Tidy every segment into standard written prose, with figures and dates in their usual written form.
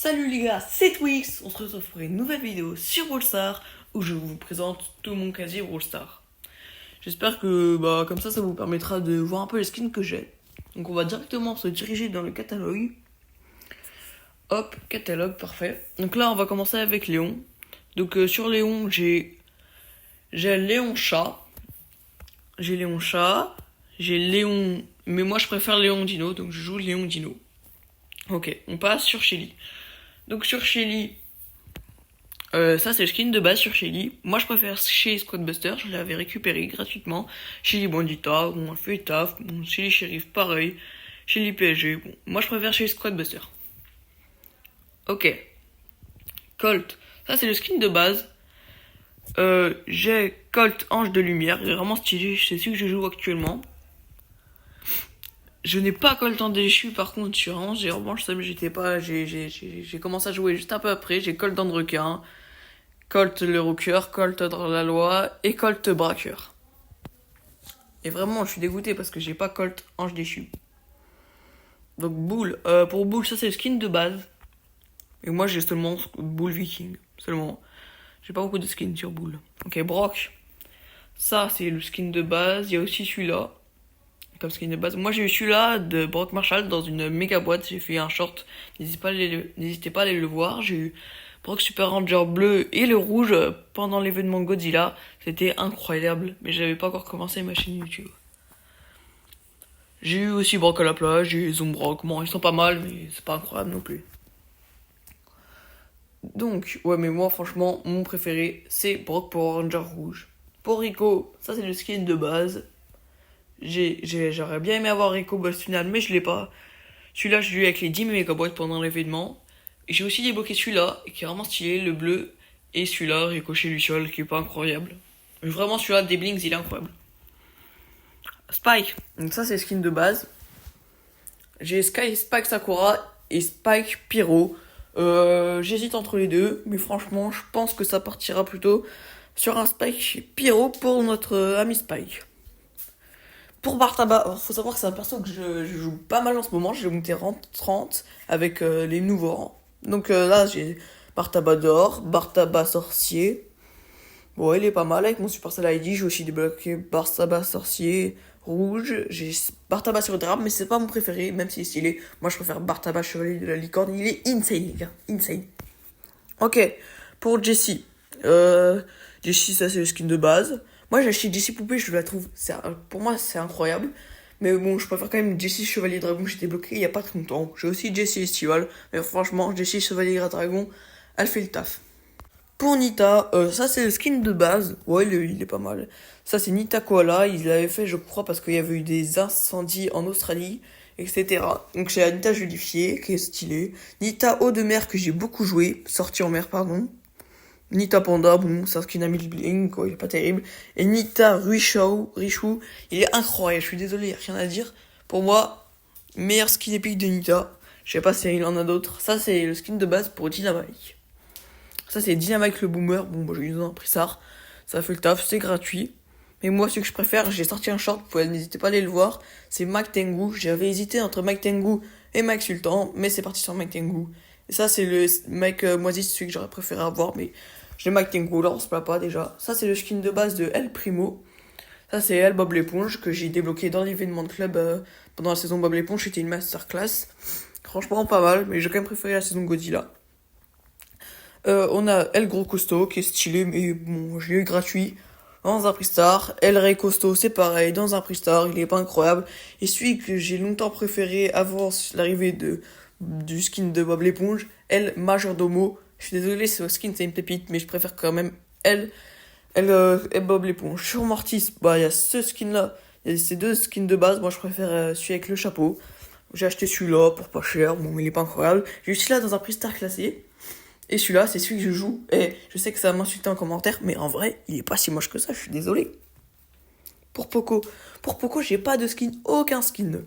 Salut les gars, c'est Twix. On se retrouve pour une nouvelle vidéo sur Brawl Stars où je vous présente tout mon casier Brawl Stars. J'espère que comme ça vous permettra de voir un peu les skins que j'ai. Donc on va directement se diriger dans le catalogue. Hop, catalogue, parfait. Donc là on va commencer avec Léon. Donc sur Léon j'ai Léon Chat. J'ai Léon Chat. J'ai Léon... Mais moi je préfère Léon Dino, donc je joue Léon Dino. Ok, on passe sur Shelly. Donc sur Shelly, ça c'est le skin de base sur Shelly. Moi je préfère chez Squadbuster, je l'avais récupéré gratuitement. Shelly Bandita, bon elle fait taf. Bon, Shelly Sheriff pareil. Shelly PSG, bon moi je préfère chez Squadbuster. Ok. Colt, ça c'est le skin de base. J'ai Colt Ange de Lumière, il est vraiment stylé, c'est celui que je joue actuellement. Je n'ai pas Colt en déchu par contre sur Ange, et en revanche ça j'étais pas. J'ai commencé à jouer juste un peu après, j'ai Colt en requin, Colt le rocker, Colt dans la loi et Colt braqueur. Et vraiment je suis dégoûté parce que j'ai pas Colt Ange déchu. Donc Bull, pour Bull ça c'est le skin de base. Et moi j'ai seulement Bull Viking, seulement. J'ai pas beaucoup de skins sur Bull. Ok, Brock, ça c'est le skin de base, il y a aussi celui-là. Comme skin de base. Moi j'ai eu celui-là de Brock Marshall dans une méga boîte. J'ai fait un short. N'hésitez pas à aller le voir. J'ai eu Brock Super Ranger bleu et le rouge pendant l'événement Godzilla. C'était incroyable. Mais j'avais pas encore commencé ma chaîne YouTube. J'ai eu aussi Brock à la plage. J'ai eu Zombrock. Bon, ils sont pas mal, mais c'est pas incroyable non plus. Donc, ouais, mais moi franchement, mon préféré c'est Brock Power Ranger rouge. Pour Rico, ça c'est le skin de base. J'aurais bien aimé avoir Rico Boss Final, mais je l'ai pas. Celui-là, je l'ai eu avec les 10 mégaboîtes pendant l'événement. Et j'ai aussi débloqué celui-là, qui est vraiment stylé, le bleu. Et celui-là, Ricochet Luciole, qui est pas incroyable. Mais vraiment, celui-là, des Blinks, il est incroyable. Spike, donc ça, c'est le skin de base. J'ai Spike Sakura et Spike Pyro. J'hésite entre les deux, mais franchement, je pense que ça partira plutôt sur un Spike Pyro pour notre ami Spike. Pour Bartaba, faut savoir que c'est un perso que je joue pas mal en ce moment. J'ai monté rang 30 avec les nouveaux rangs. Donc là, j'ai Bartaba d'or, Bartaba sorcier. Bon, il est pas mal avec mon Supercell ID. J'ai aussi débloqué Bartaba sorcier rouge. J'ai Bartaba sur drame, mais c'est pas mon préféré, même s'il est stylé. Moi, je préfère Bartaba chevalier de la licorne. Il est insane, les gars. Insane. Ok, pour Jessie. Jessie, ça c'est le skin de base. Moi j'ai acheté Jessie Poupée, je la trouve, pour moi c'est incroyable. Mais bon, je préfère quand même Jessie Chevalier Dragon, j'ai débloqué il y a pas très longtemps. J'ai aussi Jessie Estival, mais franchement, Jessie Chevalier Dragon, elle fait le taf. Pour Nita, ça c'est le skin de base. Ouais, il est pas mal. Ça c'est Nita Koala, il l'avait fait je crois parce qu'il y avait eu des incendies en Australie, etc. Donc j'ai Nita Julifiée, qui est stylée. Nita Eau de Mer, que j'ai beaucoup joué, sortie en mer, pardon. Nita Panda, bon, c'est un skin à 1000 bling, quoi, il est pas terrible. Et Nita Richou, il est incroyable, je suis désolé, y a rien à dire. Pour moi, meilleur skin épique de Nita. Je sais pas s'il en a d'autres. Ça, c'est le skin de base pour Dynamite. Ça, c'est Dynamite le Boomer. Bon, moi, j'ai eu un Prissard. Ça fait le taf, c'est gratuit. Mais moi, ce que je préfère, j'ai sorti un short, n'hésitez pas à aller le voir. C'est Mike Tengu. J'avais hésité entre Mike Tengu et Mike Sultan, mais c'est parti sur Mike Tengu. Et ça, c'est le mec moisi, celui que j'aurais préféré avoir, mais j'ai Mike Tengu, là, on se plaint pas déjà. Ça, c'est le skin de base de El Primo. Ça, c'est El Bob l'éponge, que j'ai débloqué dans l'événement de club pendant la saison Bob l'éponge. C'était une masterclass. Franchement, pas mal, mais j'ai quand même préféré la saison Godzilla. On a El Gros Costaud, qui est stylé, mais bon, je l'ai eu gratuit dans un prix star. El Rey Costaud, c'est pareil, dans un prix star, il est pas incroyable. Et celui que j'ai longtemps préféré avant l'arrivée du skin de Bob l'éponge, El Majordomo. Je suis désolé, ce skin c'est une pépite, mais je préfère quand même El Bob l'éponge. Sur Mortis, il y a ce skin là, il y a ces deux skins de base. Moi je préfère celui avec le chapeau. J'ai acheté celui-là pour pas cher, bon il est pas incroyable. J'ai eu celui-là dans un prix star classé. Et celui-là, c'est celui que je joue. Et je sais que ça va m'insulter en commentaire, mais en vrai, il est pas si moche que ça, je suis désolé. Pour Poco, j'ai pas de skin, aucun skin.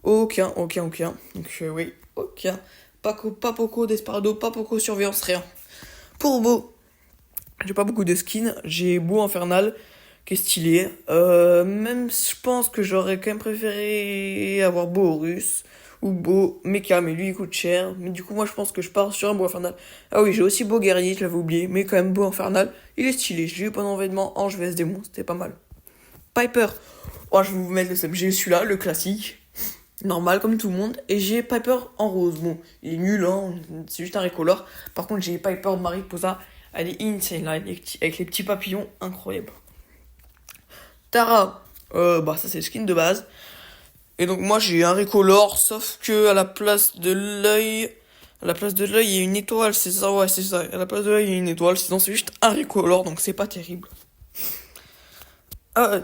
Aucun. Donc oui, aucun. Pas Poco Desperado, pas Poco Surveillance, rien. Pour Beau, j'ai pas beaucoup de skins. J'ai Beau Infernal, qui est stylé. Même je pense que j'aurais quand même préféré avoir Beau Horus. ou beau mecha, mais lui il coûte cher. Mais du coup, moi je pense que je pars sur un beau infernal. Ah oui, j'ai aussi beau guerrier, je l'avais oublié, mais quand même beau infernal. Il est stylé, je l'ai eu pendant l'événement Ange vs Démon, c'était pas mal. Piper, oh, je vais vous mettre le seum. J'ai celui-là, le classique, normal comme tout le monde, et j'ai Piper en rose. Bon, il est nul, hein, c'est juste un recolor. Par contre, j'ai Piper Mariposa, elle est insane là, avec les petits papillons, incroyable. Tara, bah ça c'est le skin de base. Et donc moi j'ai un recolor, sauf que à la place de l'œil, il y a une étoile, c'est ça, ouais c'est ça. À la place de l'œil il y a une étoile, sinon c'est juste un recolor, donc c'est pas terrible.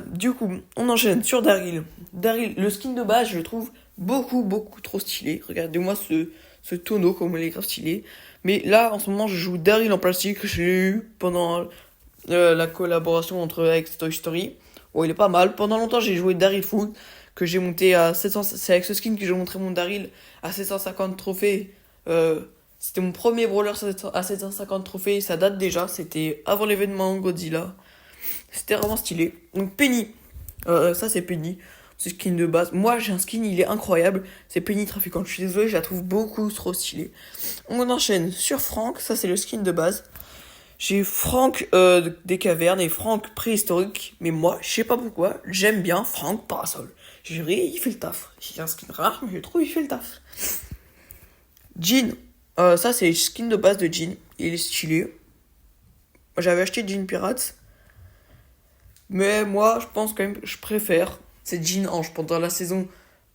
Du coup, on enchaîne sur Daryl. Daryl, le skin de base, je le trouve beaucoup trop stylé. Regardez-moi ce tonneau, comme il est grave stylé. Mais là, en ce moment, je joue Daryl en plastique. Je l'ai eu pendant la collaboration avec Toy Story. Bon, il est pas mal. Pendant longtemps, j'ai joué Daryl Food, que j'ai monté à 700. C'est avec ce skin que j'ai montré mon Daryl à 750 trophées. C'était mon premier brawler à 750 trophées. Ça date déjà. C'était avant l'événement Godzilla. C'était vraiment stylé. Donc Penny, ça c'est Penny, c'est skin de base. Moi j'ai un skin, il est incroyable, c'est Penny Trafiquante. Je suis désolé, je la trouve beaucoup trop stylée. On enchaîne sur Frank, ça c'est le skin de base. J'ai Frank des cavernes et Frank préhistorique, mais moi je sais pas pourquoi, j'aime bien Frank Parasol. J'ai dit, il fait le taf. C'est un skin rare, mais je trouve il fait le taf. Jean, ça c'est le skin de base de Jean, il est stylé. J'avais acheté Jean Pirate. Mais moi, je pense quand même que je préfère. C'est Jean Ange. Pendant la saison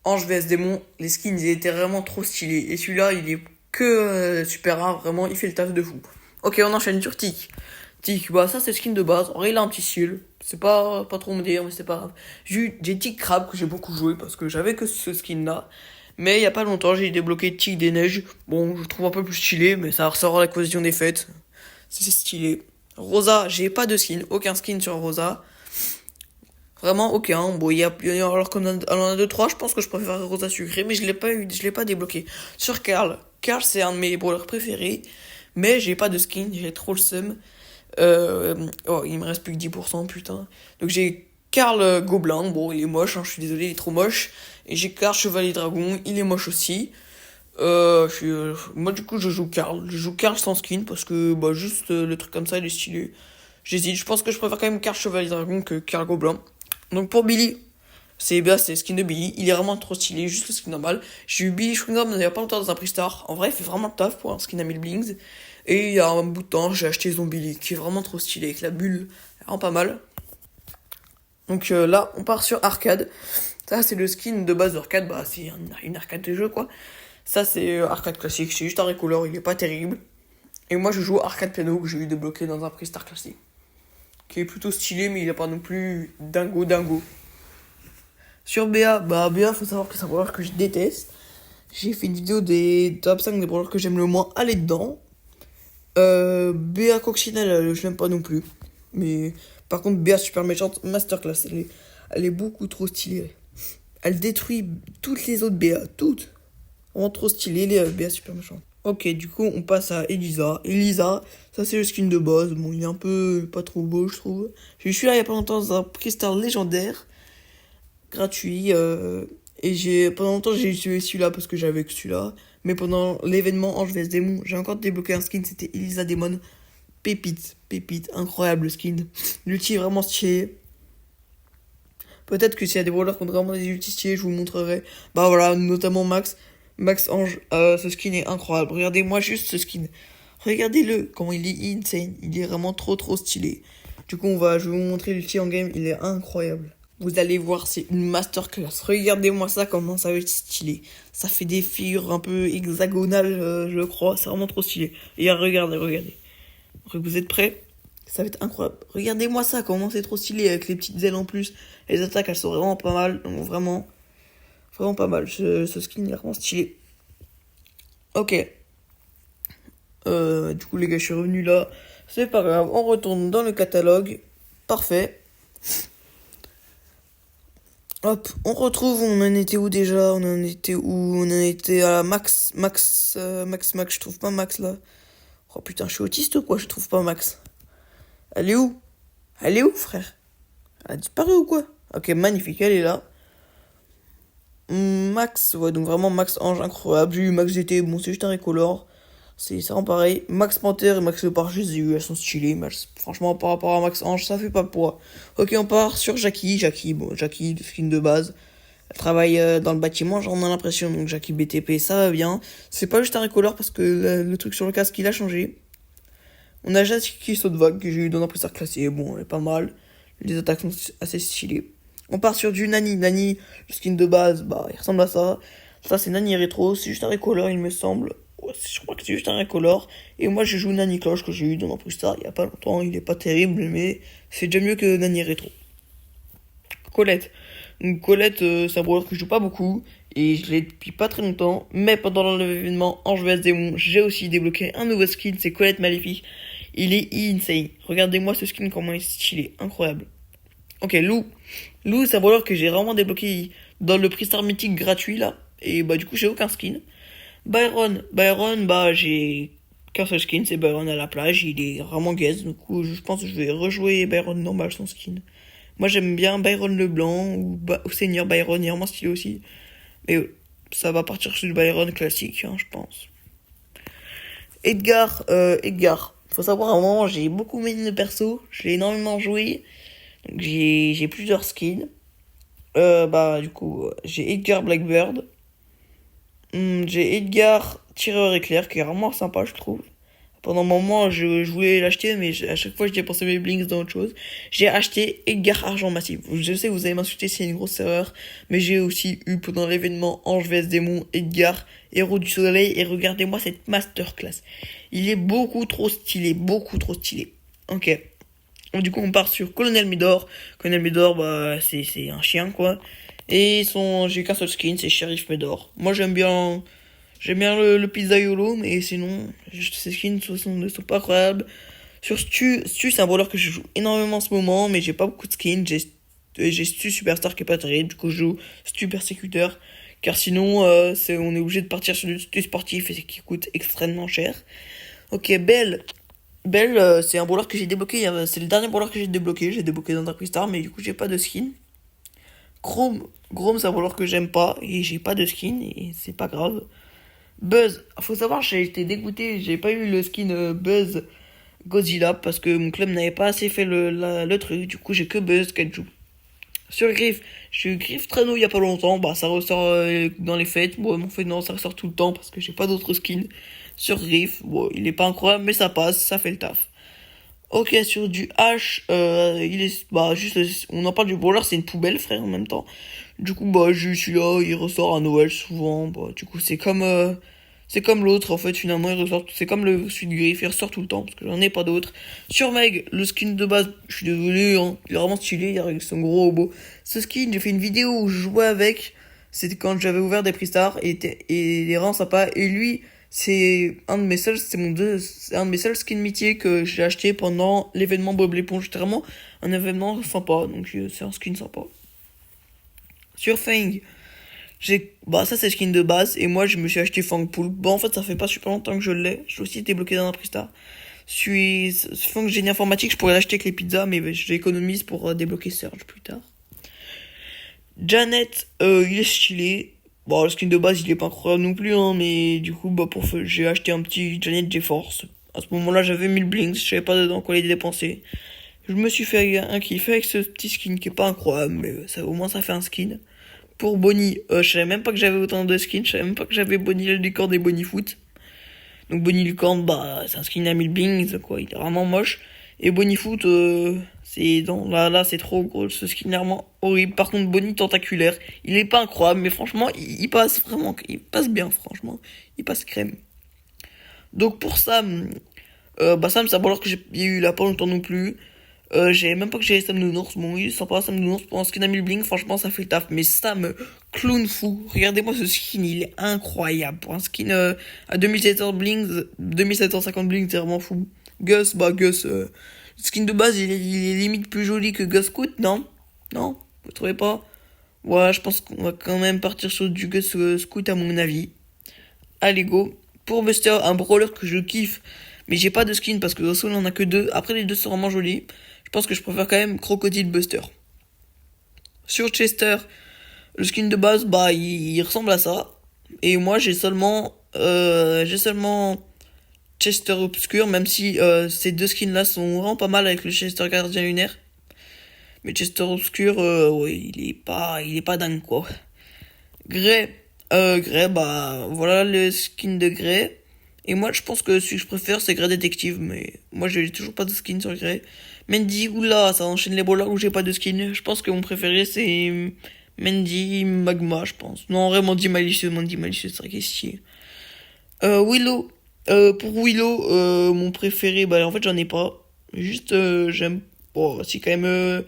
Ange vs Démon, les skins, ils étaient vraiment trop stylés. Et celui-là, il est que super rare. Vraiment, il fait le taf de fou. Ok, on enchaîne sur Tic. Tic, bah ça, c'est le skin de base. En vrai, il a un petit ciel. C'est pas trop me dire, mais c'est pas grave. J'ai Tic Crab que j'ai beaucoup joué parce que j'avais que ce skin-là. Mais il y a pas longtemps, j'ai débloqué Tic des Neiges. Bon, je trouve un peu plus stylé, mais ça ressort à la cohésion des fêtes. C'est stylé. Rosa, j'ai pas de skin. Aucun skin sur Rosa. Vraiment aucun. Bon, alors qu'on en a deux, trois, je pense que je préfère Rosa sucré, mais je l'ai pas eu, je l'ai pas débloqué. Sur Carl, c'est un de mes brawlers préférés, mais j'ai pas de skin, j'ai trop le seum. Oh, il me reste plus que 10%, putain. Donc j'ai Carl Gobelin, bon, il est moche, hein, je suis désolé, il est trop moche. Et j'ai Carl Chevalier Dragon, il est moche aussi. Moi, du coup, je joue Carl sans skin, parce que, bah, juste le truc comme ça, il est stylé. J'hésite, je pense que je préfère quand même Carl Chevalier Dragon que Carl Gobelin. Donc pour Billy, c'est le skin de Billy, il est vraiment trop stylé, juste le skin normal. J'ai eu Billy Schwingdom il y a pas longtemps dans un prix star. En vrai, il fait vraiment le taf pour un skin à 1000 blings. Et il y a un bout de temps, j'ai acheté Zombie qui est vraiment trop stylé avec la bulle, vraiment pas mal. Donc là, on part sur arcade. Ça, c'est le skin de base d'arcade, bah c'est une arcade de jeu quoi. Ça, c'est arcade classique, c'est juste un recolor, il est pas terrible. Et moi, je joue arcade piano que j'ai eu débloqué dans un prix star classique, qui est plutôt stylé, mais il est pas non plus dingo. Sur BA, bah BA, faut savoir que c'est un brawler que je déteste. J'ai fait une vidéo des top 5 des brawlers que j'aime le moins, allez dedans. BA Coccinelle, je l'aime pas non plus. Mais par contre, BA super méchante, masterclass, elle est beaucoup trop stylée. Elle détruit toutes les autres BA, toutes. Vraiment trop stylée, les BA super méchante. Ok, du coup, on passe à Elisa. Elisa, ça c'est le skin de base. Bon, il est un peu pas trop beau, je trouve. Je suis là il y a pas longtemps dans un Pristar légendaire, gratuit. Et pendant longtemps, j'ai utilisé celui-là parce que j'avais que celui-là. Mais pendant l'événement Ange vs Démon, j'ai encore débloqué un skin, c'était Elisa Demon. Pépite, incroyable le skin. L'ulti est vraiment stylé. Peut-être que s'il y a des brawlers qui ont vraiment des ultis stylés, je vous montrerai. Bah voilà, notamment Max Ange, ce skin est incroyable. Regardez-moi juste ce skin. Regardez-le, comment il est insane. Il est vraiment trop stylé. Du coup, je vais vous montrer l'ulti en game. Il est incroyable. Vous allez voir, c'est une masterclass. Regardez-moi ça, comment ça va être stylé. Ça fait des figures un peu hexagonales, je crois. C'est vraiment trop stylé. Et regardez. Vous êtes prêts? Ça va être incroyable. Regardez-moi ça, comment c'est trop stylé avec les petites ailes en plus. Les attaques, elles sont vraiment pas mal. Donc vraiment pas mal. Ce skin est vraiment stylé. Ok. Du coup, les gars, je suis revenu là. C'est pas grave. On retourne dans le catalogue. Parfait. Hop, on retrouve. On en était où déjà? On en était à Max. Je trouve pas Max là. Oh putain, je suis autiste ou quoi? Je trouve pas Max. Elle est où, frère? Elle a disparu ou quoi? Ok, magnifique, elle est là. Max, ouais, donc vraiment Max Ange, incroyable. J'ai eu Max GT, bon, c'est juste un recolor. C'est vraiment pareil. Max Panther et Max Leopard, je les ai eu, elles sont stylées. Mais franchement, par rapport à Max Ange, ça fait pas le poids. Ok, on part sur Jackie. Jackie, bon, Jackie, skin de base. Elle travaille dans le bâtiment, j'en ai l'impression. Donc Jackie BTP, ça va bien. C'est pas juste un recolor parce que le truc sur le casque, il a changé. On a Jackie saut de vague que j'ai eu dans un préssard classé. Bon, elle est pas mal. Les attaques sont assez stylées. On part sur du Nani. Nani, le skin de base, bah, il ressemble à ça. Ça, c'est Nani rétro. C'est juste un recolor, il me semble. Ouais, je crois que c'est juste un recolor. Et moi, je joue Nani Cloche que j'ai eu dans un préssard il y a pas longtemps. Il est pas terrible, mais c'est déjà mieux que Nani rétro. Colette. Donc, Colette, c'est un brawler que je joue pas beaucoup. Et je l'ai depuis pas très longtemps. Mais pendant l'événement Ange vs Démon, j'ai aussi débloqué un nouveau skin. C'est Colette Maléfique. Il est insane. Regardez-moi ce skin, comment il est stylé. Incroyable. Ok, Lou. Lou, c'est un brawler que j'ai vraiment débloqué dans le Pristar mythique gratuit, là. Et bah, du coup, j'ai aucun skin. Byron, bah, j'ai qu'un seul skin, c'est Byron à la plage. Il est vraiment gaze. Du coup, je pense que je vais rejouer Byron normal, son skin. Moi, j'aime bien Byron Leblanc ou Seigneur Byron, il est vraiment stylé aussi. Mais ça va partir sur le Byron classique, hein, je pense. Edgar. Faut savoir, à un moment, j'ai beaucoup aimé le perso. Je l'ai énormément joué. Donc, j'ai plusieurs skins. Bah, du coup, j'ai Edgar Blackbird. J'ai Edgar Tireur Éclair, qui est vraiment sympa, je trouve. Pendant un moment, je voulais l'acheter, mais à chaque fois, je dépensais mes blinks dans autre chose. J'ai acheté Edgar Argent Massif. Je sais, vous allez m'insulter, c'est une grosse erreur. Mais j'ai aussi eu, pendant l'événement Ange vs Démon, Edgar, Héros du Soleil. Et regardez-moi cette masterclass. Il est beaucoup trop stylé, beaucoup trop stylé. Ok. Du coup, on part sur Colonel Midor. Colonel Midor, bah, c'est un chien, quoi. Et j'ai qu'un seul skin, c'est Sheriff Midor. Moi, j'aime bien le pizzaiolo, mais sinon, ces skins ne sont pas incroyables. Sur Stu, c'est un brawler que je joue énormément en ce moment, mais j'ai pas beaucoup de skins. J'ai Stu Superstar qui est pas terrible, du coup, je joue Stu Persécuteur. Car sinon, on est obligé de partir sur du Stu sportif et qui coûte extrêmement cher. Ok, Belle, c'est un brawler que j'ai débloqué. C'est le dernier brawler que j'ai débloqué. J'ai débloqué dans Dark Star, mais du coup, j'ai pas de skin. Chrome, c'est un brawler que j'aime pas. Et j'ai pas de skin. Et c'est pas grave. Buzz, faut savoir, j'ai été dégoûté. J'ai pas eu le skin Buzz Godzilla. Parce que mon club n'avait pas assez fait le truc. Du coup, j'ai que Buzz Kaiju. Sur Griff, j'ai eu Griff Traîneau il y a pas longtemps. Bah, ça ressort dans les fêtes. Bon, en fait, non, ça ressort tout le temps. Parce que j'ai pas d'autres skins. Sur Griff, bon, il est pas incroyable, mais ça passe, ça fait le taf. Ok, sur du H, il est, bah, juste, on en parle du brawler, c'est une poubelle, frère, en même temps. Du coup, bah, celui-là, il ressort à Noël, souvent, bah, du coup, c'est comme l'autre, en fait, finalement, il ressort, c'est comme le suite Griff, il ressort tout le temps, parce que j'en ai pas d'autres. Sur Meg, le skin de base, je suis désolé, hein, il est vraiment stylé, avec son gros robot. Ce skin, j'ai fait une vidéo où je jouais avec, c'était quand j'avais ouvert des Pristars, et il est vraiment sympa, et lui, c'est c'est un de mes seuls skins mythiques que j'ai acheté pendant l'événement Bob l'éponge. C'était vraiment un événement sympa, donc c'est un skin sympa. Sur Fang, bah ça c'est le skin de base, et moi je me suis acheté Fang Pool. Bon, en fait, ça fait pas super longtemps que je l'ai. Je l'ai aussi été bloqué dans un Pristar. Fang Génie Informatique, je pourrais l'acheter avec les pizzas, mais je l'économise pour débloquer Surge plus tard. Janet, il est stylé. Bon, le skin de base, il est pas incroyable non plus, hein, mais du coup, bah, j'ai acheté un petit Janet GeForce. À ce moment-là, j'avais 1000 blinks, je savais pas dedans quoi les dépenser. Je me suis fait un kiff avec ce petit skin qui est pas incroyable, mais ça, au moins ça fait un skin. Pour Bonnie, je savais même pas que j'avais autant de skins, je savais même pas que j'avais Bonnie la licorne et Bonnie Foot. Donc Bonnie licorne, bah, c'est un skin à 1000 blinks, quoi, il est vraiment moche. Et Bonnie Foot, là, c'est trop gros, ce skin est vraiment horrible. Par contre, Bonnie tentaculaire, il est pas incroyable, mais franchement, il passe vraiment, il passe bien, franchement. Il passe crème. Donc pour Sam, bah Sam, c'est un brawler que j'ai eu là pas longtemps non plus. J'ai même pas que j'ai Sam Nounours. Bon, oui, sympa, Sam Nounours pour un skin à 1000 bling, franchement, ça fait le taf. Mais Sam, clown fou. Regardez-moi ce skin, il est incroyable. Pour un skin à 2700 blings, 2750 blings, c'est vraiment fou. Gus, le skin de base, il est limite plus joli que Gus Scout, non? Non? Vous trouvez pas? Ouais, je pense qu'on va quand même partir sur du Gus Scout à mon avis. Allez, go. Pour Buster, un brawler que je kiffe, mais j'ai pas de skin parce que au sol on en a que deux. Après, les deux sont vraiment jolis. Je pense que je préfère quand même Crocodile Buster. Sur Chester, Le skin de base, bah, il ressemble à ça. Et moi, j'ai seulement Chester Obscur, même si ces deux skins-là sont vraiment pas mal avec le Chester Gardien Lunaire. Mais Chester Obscur, ouais, il est pas dingue, quoi. Grey, Grey, bah, voilà le skin de Grey. Et moi, je pense que celui que je préfère, c'est Grey Détective, mais moi, j'ai toujours pas de skin sur Grey. Mandy, oula, ça enchaîne les brawlers où j'ai pas de skin. Je pense que mon préféré, c'est Mandy Magma, je pense. Non, vraiment Mandy Malicieux, c'est vrai qu'il est stylé. Willow. Pour Willow, mon préféré, bah, en fait, j'en ai pas. Juste, j'aime. Bon, si quand même,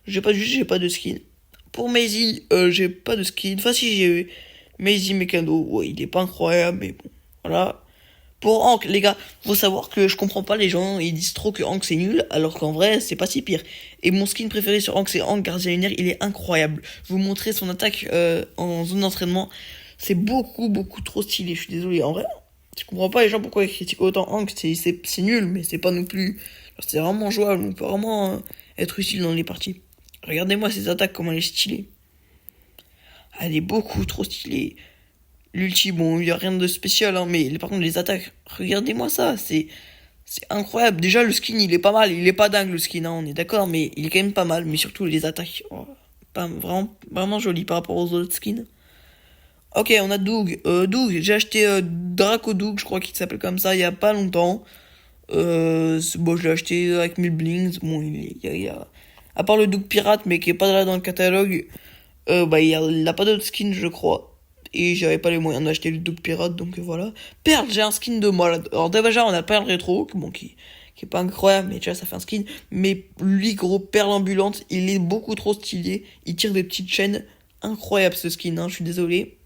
j'ai pas de skin. Pour Maisie, j'ai pas de skin. Enfin, si j'ai Maisie Mekano, ouais, il est pas incroyable, mais bon, voilà. Pour Hank, les gars, faut savoir que je comprends pas les gens, ils disent trop que Hank c'est nul, alors qu'en vrai, c'est pas si pire. Et mon skin préféré sur Hank, c'est Hank Gardien Lunaire, il est incroyable. Je vous montrer son attaque en zone d'entraînement, c'est beaucoup, beaucoup trop stylé, je suis désolé. En vrai, je comprends pas les gens pourquoi ils critiquent autant Hank, c'est nul, mais c'est pas non plus. C'est vraiment jouable, on peut vraiment être utile dans les parties. Regardez-moi ces attaques, comment elle est stylée. Elle est beaucoup trop stylée. L'ulti, bon, il y a rien de spécial, hein, mais par contre, les attaques, regardez-moi ça, c'est incroyable. Déjà, le skin, il est pas mal, il est pas dingue, le skin, hein, on est d'accord, mais il est quand même pas mal, mais surtout les attaques, oh, pas, vraiment, vraiment joli par rapport aux autres skins. Ok, on a Doug. Doug, j'ai acheté Draco Doug, je crois qu'il s'appelle comme ça, il y a pas longtemps. Bon, je l'ai acheté avec 1000 blings. Bon, à part le Doug pirate, mais qui est pas là dans le catalogue, bah, il a pas d'autres skins, je crois. Et j'avais pas les moyens d'acheter le Doug pirate, donc voilà. Perle, j'ai un skin de moi, là. Alors, déjà, on a Perle rétro, bon, qui est pas incroyable, mais déjà, ça fait un skin. Mais lui, gros, Perle ambulante, il est beaucoup trop stylé. Il tire des petites chaînes. Incroyable, ce skin, hein, je suis désolé.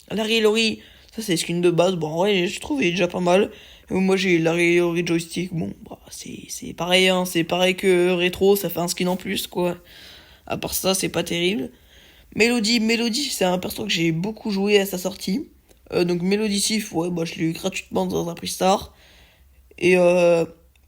Larry et Laurie, ça c'est skin de base. Bon, ouais, je trouve il est déjà pas mal. Moi j'ai Larry et Laurie joystick. Bon, bah, c'est pareil, hein. C'est pareil que rétro, ça fait un skin en plus, quoi. À part ça, c'est pas terrible. Melody, c'est un perso que j'ai beaucoup joué à sa sortie. Donc Melody Sif, ouais, bah je l'ai eu gratuitement dans un prix star. Et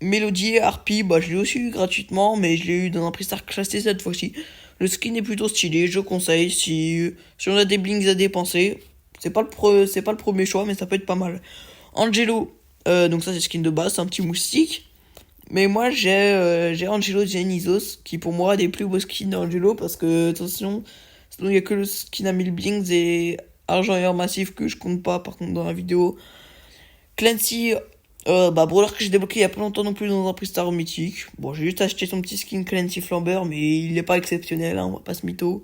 Melody Harpy, bah je l'ai aussi eu gratuitement, mais je l'ai eu dans un prix star classé cette fois-ci. Le skin est plutôt stylé, je conseille si on a des blings à dépenser. C'est pas le premier choix, mais ça peut être pas mal. Angelo, donc ça c'est skin de base, c'est un petit moustique. Mais moi j'ai Angelo Dionysos, qui pour moi est des plus beaux skins d'Angelo, parce que attention, sinon il y a que le skin à 1000 blings et argent et or massif que je compte pas par contre dans la vidéo. Clancy, bah brawler que j'ai débloqué il y a pas longtemps non plus dans un prix star mythique. Bon, j'ai juste acheté son petit skin Clancy Flambeur, mais il est pas exceptionnel, hein, on va pas se mytho.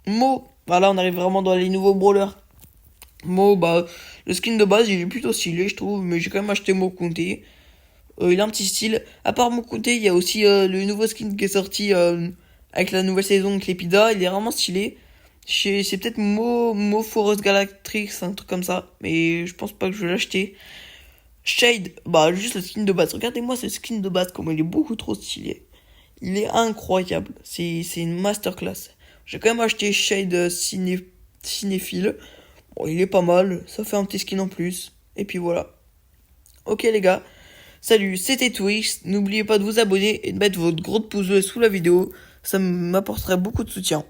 Mo, voilà, on arrive vraiment dans les nouveaux brawlers. Mo, bah, le skin de base, il est plutôt stylé, je trouve, mais j'ai quand même acheté Mo Conté. Il a un petit style. À part Mo Conté, il y a aussi le nouveau skin qui est sorti avec la nouvelle saison Clépida. Il est vraiment stylé. C'est peut-être Mo Forest Galactrix, un truc comme ça, mais je pense pas que je vais l'acheter. Shade, bah, juste le skin de base. Regardez-moi ce skin de base, comment il est beaucoup trop stylé. Il est incroyable. C'est une masterclass. J'ai quand même acheté Shade Cinéphile. Bon, il est pas mal, ça fait un petit skin en plus. Et puis voilà. Ok les gars, salut, c'était Twix. N'oubliez pas de vous abonner et de mettre votre gros pouce bleu sous la vidéo. Ça m'apporterait beaucoup de soutien.